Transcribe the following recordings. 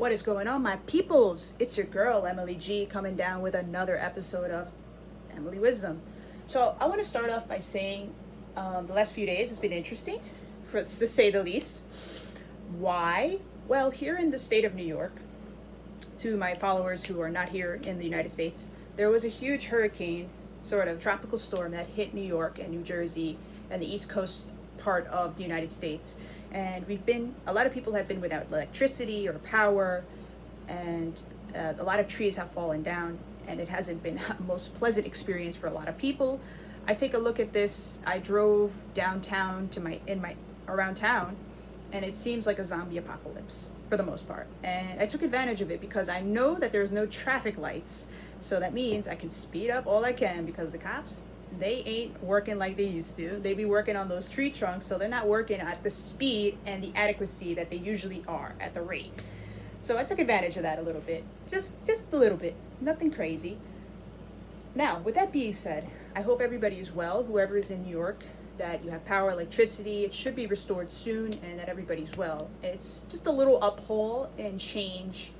What is going on, my peoples? It's your girl, Emeli G, coming down with another episode of Emeli Wisdom. So, I want to start off by saying the last few days has been interesting, to say the least. Why? Well, here in the state of New York, to my followers who are not here in the United States, there was a huge hurricane, sort of tropical storm that hit New York and New Jersey and the East Coast part of the United States. And a lot of people have been without electricity or power, and a lot of trees have fallen down, and it hasn't been the most pleasant experience for a lot of people. I take a look at this. I drove downtown around town, and it seems like a zombie apocalypse for the most part. And I took advantage of it because I know that there's no traffic lights, so that means I can speed up all I can because the cops, they ain't working like they used to. They be working on those tree trunks, so they're not working at the speed and the adequacy that they usually are at the rate. So I took advantage of that a little bit, just a little bit, nothing crazy. Now, with that being said, I hope everybody is well, whoever is in New York, that you have power, electricity, it should be restored soon, and that everybody's well. It's just a little uphaul and change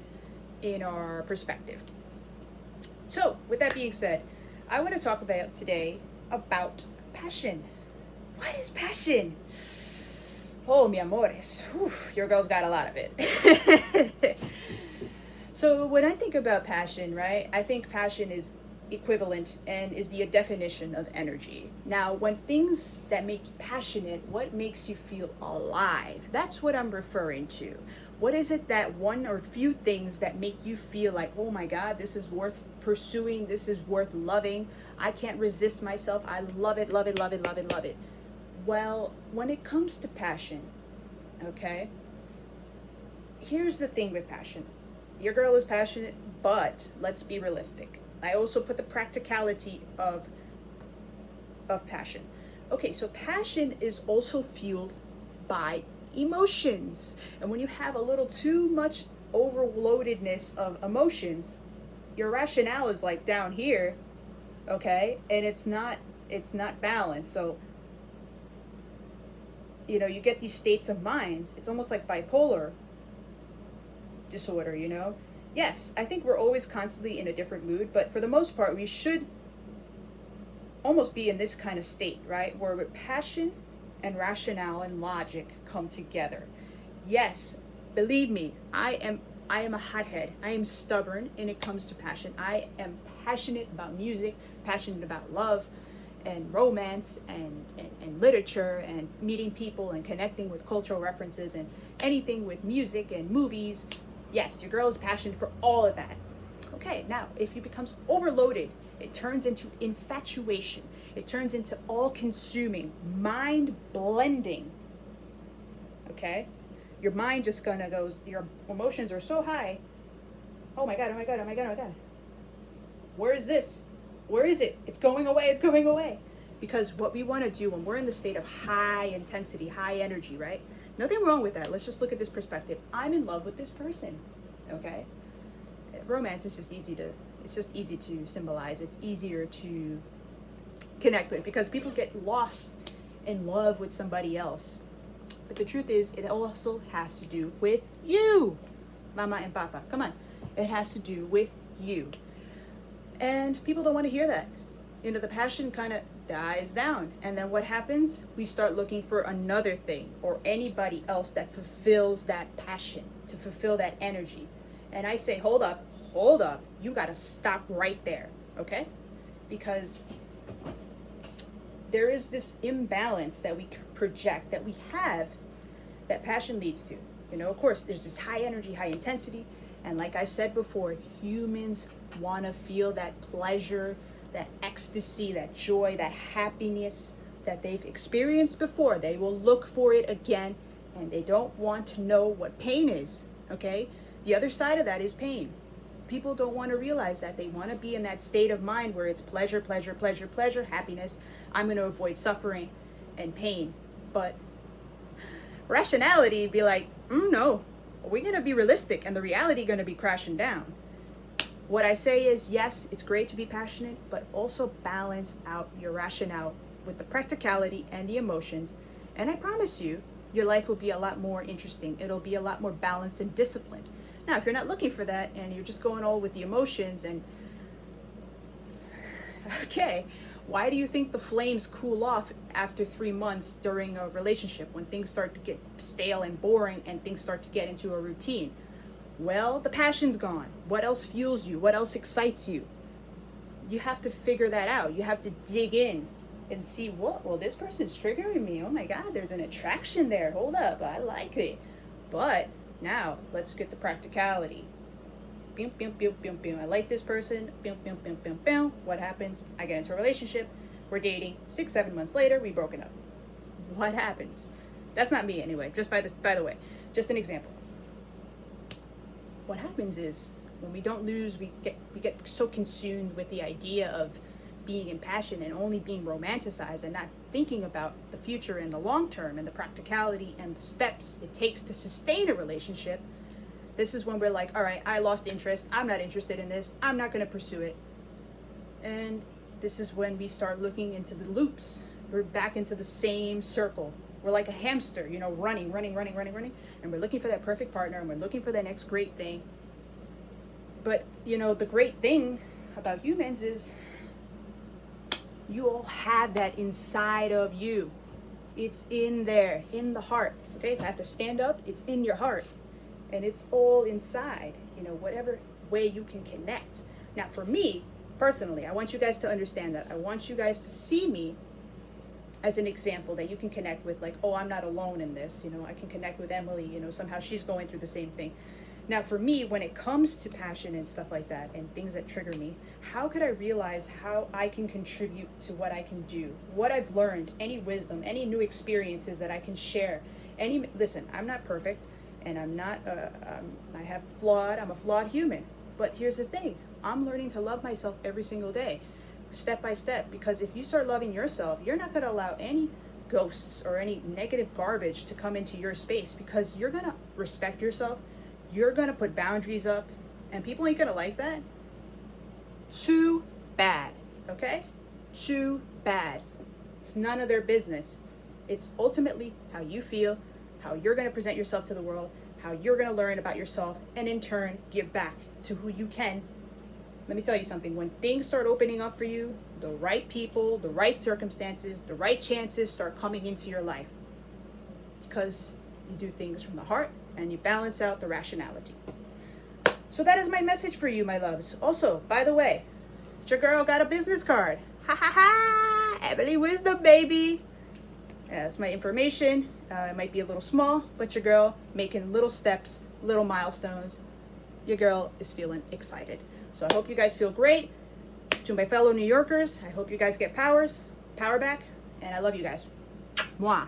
in our perspective. So, with that being said, I want to talk about today about passion. What is passion? Oh, mi amores. Whew, your girl's got a lot of it. So when I think about passion, right, I think passion is equivalent and is the definition of energy. Now, when things that make you passionate, what makes you feel alive? That's what I'm referring to. What is it, that one or few things that make you feel like, oh my God, this is worth pursuing, this is worth loving, I can't resist myself, I love it, love it, love it, love it, love it. Well, when it comes to passion, okay, here's the thing with passion. Your girl is passionate, but let's be realistic. I also put the practicality of passion. Okay, so passion is also fueled by emotions. And when you have a little too much overloadedness of emotions, your rationale is like down here, okay? And it's not balanced. So, you get these states of minds. It's almost like bipolar disorder, Yes, I think we're always constantly in a different mood, but for the most part, we should almost be in this kind of state, right? Where passion and rationale and logic come together. Yes, believe me, I am a hothead. I am stubborn when it comes to passion. I am passionate about music, passionate about love and romance and literature and meeting people and connecting with cultural references and anything with music and movies. Yes, your girl is passionate for all of that. Okay, now, if it becomes overloaded, it turns into infatuation. It turns into all-consuming, mind-blending. Okay? Your mind just gonna goes, your emotions are so high. Oh my God, oh my God, oh my God, oh my God. Where is this? Where is it? It's going away, it's going away. Because what we want to do when we're in the state of high intensity, high energy, right? Nothing wrong with that. Let's just look at this perspective. I'm in love with this person, okay? Romance is just easy to symbolize. It's easier to connect with because people get lost in love with somebody else. But the truth is, it also has to do with you, mama and papa. Come on. It has to do with you. And people don't want to hear that. The passion kind of dies down. And then what happens? We start looking for another thing or anybody else that fulfills that passion, to fulfill that energy. And I say, hold up. You got to stop right there, okay? Because there is this imbalance that we project, that we have, that passion leads to. Of course, there's this high energy, high intensity. And like I said before, humans want to feel that pleasure, that ecstasy, that joy, that happiness that they've experienced before. They will look for it again, and they don't want to know what pain is, okay? The other side of that is pain. People don't want to realize that. They want to be in that state of mind where it's pleasure, pleasure, pleasure, pleasure, happiness. I'm going to avoid suffering and pain. But rationality be like, no, we're going to be realistic, and the reality going to be crashing down. What I say is, yes, it's great to be passionate, but also balance out your rationale with the practicality and the emotions. And I promise you, your life will be a lot more interesting. It'll be a lot more balanced and disciplined. Now, if you're not looking for that and you're just going all with the emotions and, okay, why do you think the flames cool off after 3 months during a relationship when things start to get stale and boring and things start to get into a routine? Well, the passion's gone. What else fuels you? What else excites you? You have to figure that out. You have to dig in and see, what? Well, this person's triggering me. Oh my God, there's an attraction there. Hold up, I like it. But now let's get to practicality. Boom, boom, boom, boom, boom. I like this person. Boom, boom, boom, boom, boom. What happens? I get into a relationship. We're dating. 6-7 months later, we've broken up. What happens? That's not me anyway. Just by the way, just an example. What happens is when we don't lose, we get so consumed with the idea of being in passion and only being romanticized and not thinking about the future and the long term and the practicality and the steps it takes to sustain a relationship. This is when we're like, all right, I lost interest. I'm not interested in this. I'm not going to pursue it. And this is when we start looking into the loops. We're back into the same circle. We're like a hamster, running. And we're looking for that perfect partner and we're looking for that next great thing. But, the great thing about humans is you all have that inside of you. It's in there, in the heart. Okay, if I have to stand up, it's in your heart. And it's all inside, whatever way you can connect. Now, for me, personally, I want you guys to understand that. I want you guys to see me as an example that you can connect with, like, oh, I'm not alone in this. I can connect with Emeli, somehow she's going through the same thing. Now, for me, when it comes to passion and stuff like that and things that trigger me, how could I realize how I can contribute to what I can do, what I've learned, any wisdom, any new experiences that I can share? Listen, I'm not perfect. And I'm a flawed human. But here's the thing, I'm learning to love myself every single day, step by step, because if you start loving yourself, you're not going to allow any ghosts or any negative garbage to come into your space, because you're going to respect yourself, you're going to put boundaries up, and people ain't going to like that. Too bad, okay? Too bad. It's none of their business. It's ultimately how you feel, how you're going to present yourself to the world, how you're going to learn about yourself, and in turn, give back to who you can. Let me tell you something. When things start opening up for you, the right people, the right circumstances, the right chances start coming into your life. Because you do things from the heart, and you balance out the rationality. So that is my message for you, my loves. Also, by the way, your girl got a business card. Ha ha ha! Emeli Wisdom, baby! Yeah, that's my information. It might be a little small, but your girl making little steps, little milestones. Your girl is feeling excited. So I hope you guys feel great. To my fellow New Yorkers, I hope you guys get power back, and I love you guys. Mwah.